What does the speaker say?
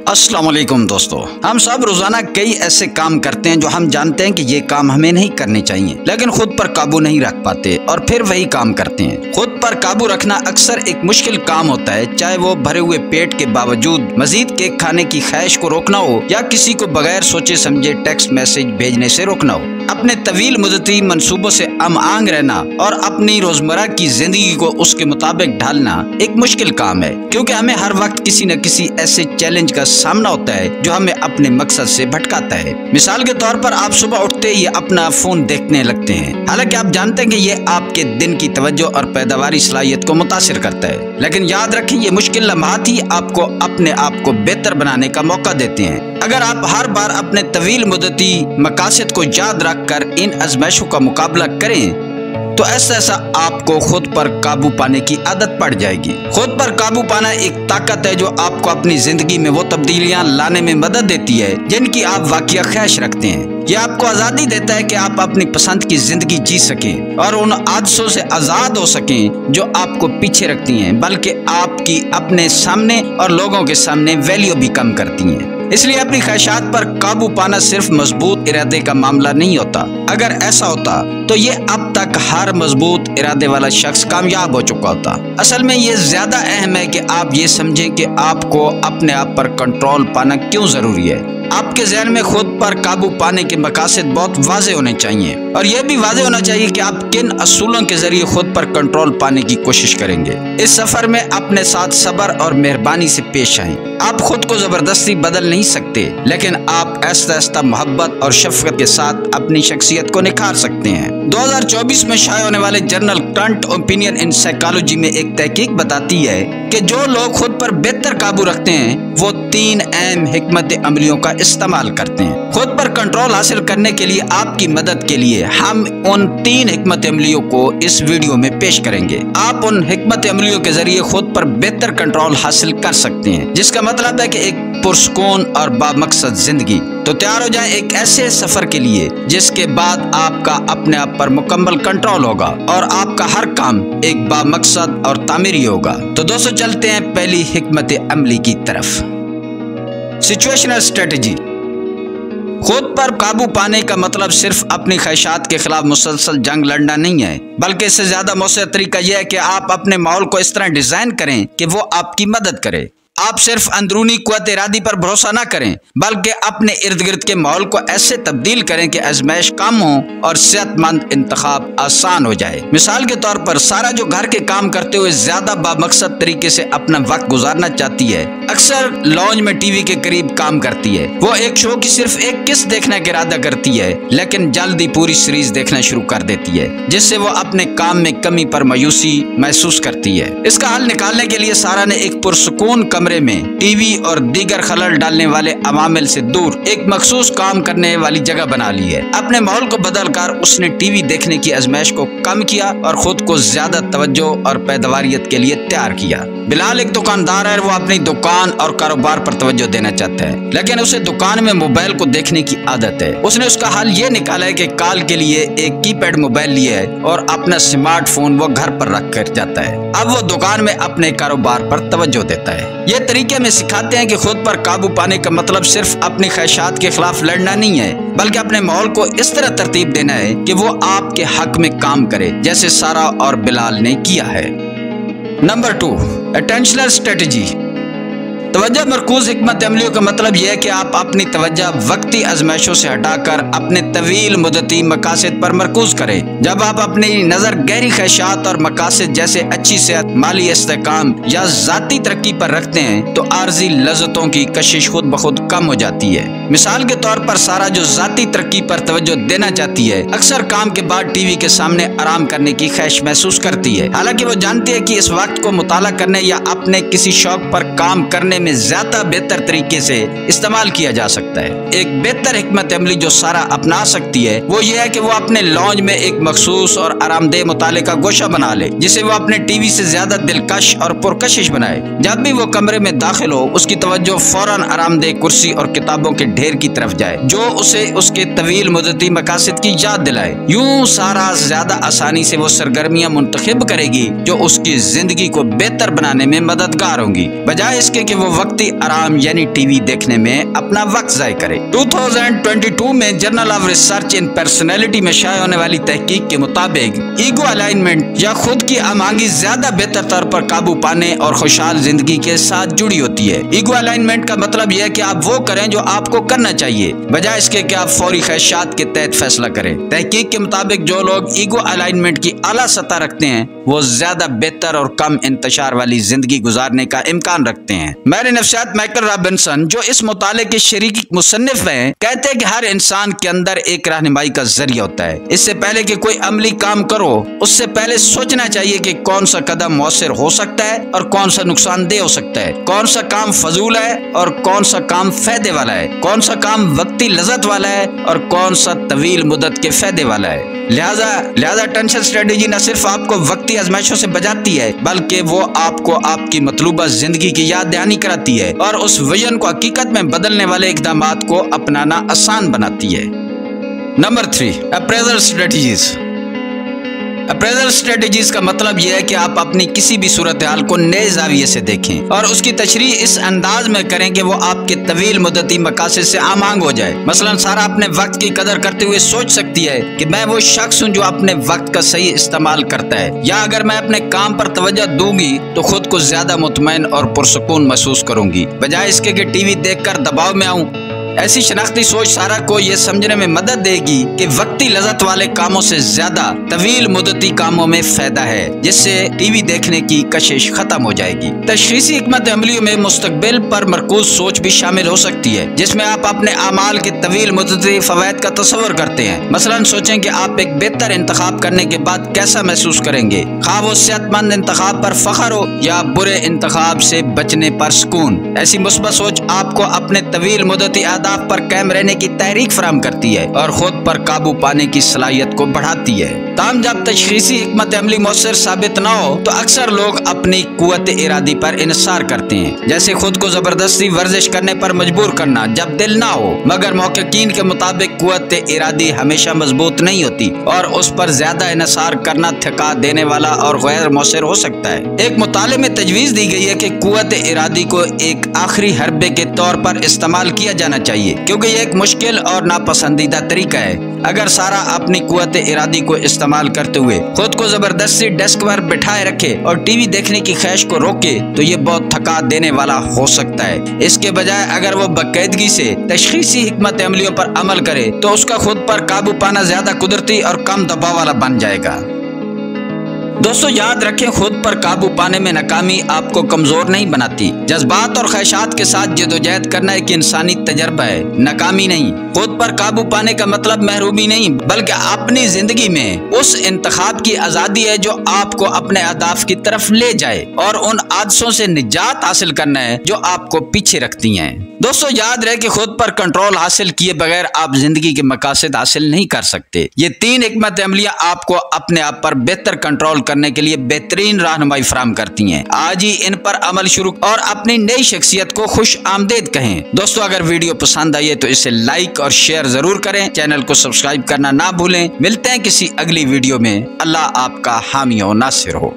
अस्सलाम वालेकुम दोस्तों, हम सब रोजाना कई ऐसे काम करते हैं जो हम जानते हैं कि ये काम हमें नहीं करने चाहिए, लेकिन खुद पर काबू नहीं रख पाते और फिर वही काम करते हैं। खुद पर काबू रखना अक्सर एक मुश्किल काम होता है, चाहे वो भरे हुए पेट के बावजूद मजीद केक खाने की ख्वाहिश को रोकना हो या किसी को बगैर सोचे समझे टेक्स्ट मैसेज भेजने से रोकना हो। अपने तवील मुद्दती मंसूबों से अम-आंग रहना और अपनी रोजमर्रा की जिंदगी को उसके मुताबिक ढालना एक मुश्किल काम है, क्योंकि हमें हर वक्त किसी न किसी ऐसे चैलेंज का सामना होता है जो हमें अपने मकसद से भटकाता है। मिसाल के तौर पर आप सुबह उठते ही अपना फोन देखने लगते हैं, हालांकि आप जानते हैं कि ये आपके दिन की तवज्जो और पैदावारी सलाहियत को मुतासिर करता है, लेकिन याद रखें ये मुश्किल लम्हात ही आपको अपने आप को बेहतर बनाने का मौका देते हैं। अगर आप हर बार अपने तवील मुद्दती मकासद को याद रखकर इन आजमाइशों का मुकाबला करें तो ऐसा आपको खुद पर काबू पाने की आदत पड़ जाएगी। खुद पर काबू पाना एक ताकत है जो आपको अपनी जिंदगी में वो तब्दीलियां लाने में मदद देती है जिनकी आप वाकई ख्वाहिश रखते हैं। यह आपको आज़ादी देता है कि आप अपनी पसंद की जिंदगी जी सकें और उन आदतों से आज़ाद हो सकें जो आपको पीछे रखती हैं, बल्कि आपकी अपने सामने और लोगों के सामने वैल्यू भी कम करती हैं। इसलिए अपनी ख्वाहिशात पर काबू पाना सिर्फ मजबूत इरादे का मामला नहीं होता। अगर ऐसा होता तो ये अब तक हर मजबूत इरादे वाला शख्स कामयाब हो चुका होता। असल में ये ज्यादा अहम है कि आप ये समझें कि आपको अपने आप पर कंट्रोल पाना क्यों जरूरी है। आपके ज़हन में खुद पर काबू पाने के मकासद बहुत वाज़े होने चाहिए और यह भी वाज़े होना चाहिए कि आप किन असूलों के जरिए खुद पर कंट्रोल पाने की कोशिश करेंगे। इस सफर में अपने साथ सब्र और मेहरबानी से पेश आएं। आप खुद को जबरदस्ती बदल नहीं सकते, लेकिन आप आहिस्ता आहिस्ता मोहब्बत और शफकत के साथ अपनी शख्सियत को निखार सकते हैं। 2024 में शाये होने वाले journal current opinion in psychology में एक तहकीक बताती है कि जो लोग खुद पर बेहतर काबू रखते हैं वो 3 अहम हिकमत अमलियों का इस्तेमाल करते हैं। खुद पर कंट्रोल हासिल करने के लिए आपकी मदद के लिए हम उन 3 हिकमत अमलियों को इस वीडियो में पेश करेंगे। आप उन हिकमत अमलियों के जरिए खुद पर बेहतर कंट्रोल हासिल कर सकते हैं, जिसका मतलब है कि एक पुरसकून और बामकसद जिंदगी। तो तैयार हो जाएं एक ऐसे सफर के लिए जिसके बाद आपका अपने आप पर मुकम्मल कंट्रोल होगा और आपका हर काम एक बामकसद और तामीरी होगा। तो दोस्तों चलते हैं पहली हिकमत अमली की तरफ। Situational strategy. खुद पर काबू पाने का मतलब सिर्फ अपनी ख्वाहिशात के खिलाफ मुसलसल जंग लड़ना नहीं है, बल्कि इससे ज्यादा मौसर तरीका यह है कि आप अपने माहौल को इस तरह डिजाइन करें कि वो आपकी मदद करे। आप सिर्फ अंदरूनी क़ुव्वत इरादी पर भरोसा ना करें, बल्कि अपने इर्द गिर्द के माहौल को ऐसे तब्दील करें कि आजमाइश कम हो और सेहतमंद इंतखाब आसान हो जाए। मिसाल के तौर पर सारा जो घर के काम करते हुए ज्यादा बामकसद तरीके से अपना वक्त गुजारना चाहती है, अक्सर लॉन्ज में टीवी के करीब काम करती है। वो एक शो की सिर्फ एक किस्त देखने का इरादा करती है, लेकिन जल्द ही पूरी सीरीज देखना शुरू कर देती है, जिससे वो अपने काम में कमी पर मायूसी महसूस करती है। इसका हल निकालने के लिए सारा ने एक पुरसुकून कमरे में टीवी और दीगर खलल डालने वाले अवामिल से दूर एक मखसूस काम करने वाली जगह बना ली है। अपने माहौल को बदल कर उसने टीवी देखने की आजमाइश को कम किया और खुद को ज्यादा तवज्जो और पैदावारियत के लिए तैयार किया। बिलाल एक दुकानदार है, वो अपनी दुकान और कारोबार पर तवज्जो देना चाहता है, लेकिन उसे दुकान में मोबाइल को देखने की आदत है। उसने उसका हल ये निकाला है कि कॉल के लिए एक कीपैड मोबाइल लिया है और अपना स्मार्टफोन वो घर पर रख कर जाता है। अब वो दुकान में अपने कारोबार पर तवज्जो देता है। ये तरीके में सिखाते हैं कि खुद पर काबू पाने का मतलब सिर्फ अपनी ख्वाहिशात के खिलाफ लड़ना नहीं है, बल्कि अपने माहौल को इस तरह तरतीब देना है कि वो आपके हक में काम करे, जैसे सारा और बिलाल ने किया है। Number 2, attentional strategy. तवज्जो मरकूज हिकमत अमलियों का मतलब यह है कि आप अपनी तवज्जो वक्ती आजमाइशों से हटाकर अपने तवील मुद्दती मकासद पर मरकूज करें। जब आप अपनी नज़र गहरी ख्वाहिशात और मकासद जैसे अच्छी सेहत, माली इस्तेकाम या ज़ाती तरक्की पर रखते हैं तो आर्जी लज़्ज़तों की कशिश खुद ब खुद कम हो जाती है। मिसाल के तौर पर सारा जो ज़ाती तरक्की पर तवज्जो देना चाहती है, अक्सर काम के बाद टीवी के सामने आराम करने की ख्वाहिश महसूस करती है, हालांकि वो जानती है कि इस वक्त को मुताला करने या अपने किसी शौक पर काम करने में ज्यादा बेहतर तरीके से इस्तेमाल किया जा सकता है। एक बेहतर हिकमत अमली जो सारा अपना सकती है वो ये है कि वो अपने लॉन्ज में एक मखसूस और आरामदेह मुताले का गोशा बना ले, जिसे वो अपने टीवी से ज्यादा दिलकश और पुरकशिश बनाए। जब भी वो कमरे में दाखिल हो, उसकी तवज्जो फौरन आरामदेह कुर्सी और किताबों के ڈھیر کی طرف جائے جو اسے اس کے طویل مدتی مقاصد کی یاد دلائے۔ یوں سارا زیادہ آسانی سے وہ سرگرمیاں منتخب کرے گی جو اس کی زندگی کو بہتر بنانے میں مددگار ہوں گی، بجائے اس کے کہ وہ وقتی آرام یعنی ٹی وی دیکھنے میں اپنا وقت ضائع کرے۔ 2022 میں Journal of Research in Personality میں شائع ہونے والی تحقیق کے مطابق ایگو الائنمنٹ یا خود کی ہم آہنگی زیادہ بہتر طور پر قابو پانے اور خوشحال زندگی کے ساتھ جڑی ہوتی ہے۔ ایگو الائنمنٹ کا مطلب یہ ہے کہ آپ وہ کریں جو آپ کو کرنا چاہیے، بجائے اس کے کہ آپ فوری خواہشات کے تحت فیصلہ کریں۔ تحقیق کے مطابق جو لوگ ایگو الائنمنٹ کی اعلیٰ سطح رکھتے ہیں وہ زیادہ بہتر اور کم انتشار والی زندگی گزارنے کا امکان رکھتے ہیں۔ ماہر نفسیات مائیکل رابنسن جو اس مطالعے کے شریک مصنف ہیں کہتے ہیں کہ ہر انسان کے اندر ایک رہنمائی کا ذریعہ ہوتا ہے۔ اس سے پہلے کہ کوئی عملی کام کرو اس سے پہلے سوچنا چاہیے کہ کون سا قدم مؤثر ہو سکتا ہے اور کون سا نقصان دہ ہو سکتا ہے، کون سا کام فضول ہے اور کون سا کام فائدے والا ہے، کون سا کام وقتی لذت والا ہے اور کون سا طویل مدت کے فائدے والا ہے۔ لہذا ٹینشن اسٹریٹجی نہ صرف آپ کو وقتی آزمائشوں سے بچاتی ہے بلکہ وہ آپ کو آپ کی مطلوبہ زندگی کی یاد دہانی کراتی ہے اور اس ویژن کو حقیقت میں بدلنے والے اقدامات کو اپنانا آسان بناتی ہے۔ Number 3، appraisal strategies. Appraisal strategies کا مطلب یہ ہے کہ آپ اپنی کسی بھی صورتحال کو نئے زاویے سے دیکھیں اور اس کی تشریح اس انداز میں کریں کہ وہ آپ کے طویل مدتی مقاصد سے ہم آہنگ ہو جائے۔ مثلا سارا اپنے وقت کی قدر کرتے ہوئے سوچ سکتی ہے کہ میں وہ شخص ہوں جو اپنے وقت کا صحیح استعمال کرتا ہے، یا اگر میں اپنے کام پر توجہ دوں گی تو خود کو زیادہ مطمئن اور پرسکون محسوس کروں گی، بجائے اس کے کہ ٹی وی دیکھ کر دباؤ میں آؤں۔ ایسی شناختی سوچ سارا کو یہ سمجھنے میں مدد دے گی کہ وقتی لذت والے کاموں سے زیادہ طویل مدتی کاموں میں فائدہ ہے، جس سے ٹی وی دیکھنے کی کشش ختم ہو جائے گی۔ تشخیصی حکمت عملیوں میں مستقبل پر مرکوز سوچ بھی شامل ہو سکتی ہے، جس میں آپ اپنے اعمال کے طویل مدتی فوائد کا تصور کرتے ہیں۔ مثلا سوچیں کہ آپ ایک بہتر انتخاب کرنے کے بعد کیسا محسوس کریں گے، خواہ وہ صحت مند انتخاب پر فخر ہو یا برے انتخاب سے بچنے پر سکون۔ ایسی مثبت سوچ آپ کو اپنے طویل مدتی پر قائم رہنے کی تحریک فراہم کرتی ہے اور خود پر قابو پانے کی صلاحیت کو بڑھاتی ہے۔ تاہم جب تشخیصی حکمت عملی مؤثر ثابت نہ ہو تو اکثر لوگ اپنی قوت ارادی پر انحصار کرتے ہیں، جیسے خود کو زبردستی ورزش کرنے پر مجبور کرنا جب دل نہ ہو، مگر محققین کے مطابق قوت ارادی ہمیشہ مضبوط نہیں ہوتی اور اس پر زیادہ انحصار کرنا تھکا دینے والا اور غیر مؤثر ہو سکتا ہے۔ ایک مطالعے میں تجویز دی گئی ہے کہ قوت ارادی کو ایک آخری حربے کے طور پر استعمال کیا جانا چاہیے، کیونکہ یہ ایک مشکل اور ناپسندیدہ طریقہ ہے۔ اگر سارا اپنی قوت ارادی کو استعمال کرتے ہوئے خود کو زبردستی ڈیسک پر بٹھائے رکھے اور ٹی وی دیکھنے کی خواہش کو روکے تو یہ بہت تھکا دینے والا ہو سکتا ہے۔ اس کے بجائے اگر وہ باقاعدگی سے تشخیصی حکمت عملیوں پر عمل کرے تو اس کا خود پر قابو پانا زیادہ قدرتی اور کم دباؤ والا بن جائے گا۔ دوستو یاد رکھیں، خود پر قابو پانے میں ناکامی آپ کو کمزور نہیں بناتی۔ جذبات اور خواہشات کے ساتھ جدوجہد کرنا ایک انسانی تجربہ ہے، ناکامی نہیں۔ خود پر قابو پانے کا مطلب محرومی نہیں بلکہ اپنی زندگی میں اس انتخاب کی آزادی ہے جو آپ کو اپنے اہداف کی طرف لے جائے اور ان عادتوں سے نجات حاصل کرنا ہے جو آپ کو پیچھے رکھتی ہیں۔ دوستو یاد رہے کہ خود پر کنٹرول حاصل کیے بغیر آپ زندگی کے مقاصد حاصل نہیں کر سکتے۔ یہ 3 حکمت عملیاں آپ کو اپنے آپ پر بہتر کنٹرول کرنے کے لیے بہترین رہنمائی فراہم کرتی ہیں۔ آج ہی ان پر عمل شروع اور اپنی نئی شخصیت کو خوش آمدید کہیں۔ دوستو اگر ویڈیو پسند آئی ہے تو اسے لائک اور شیئر ضرور کریں، چینل کو سبسکرائب کرنا نہ بھولیں۔ ملتے ہیں کسی اگلی ویڈیو میں۔ اللہ آپ کا حامی و ناصر ہو۔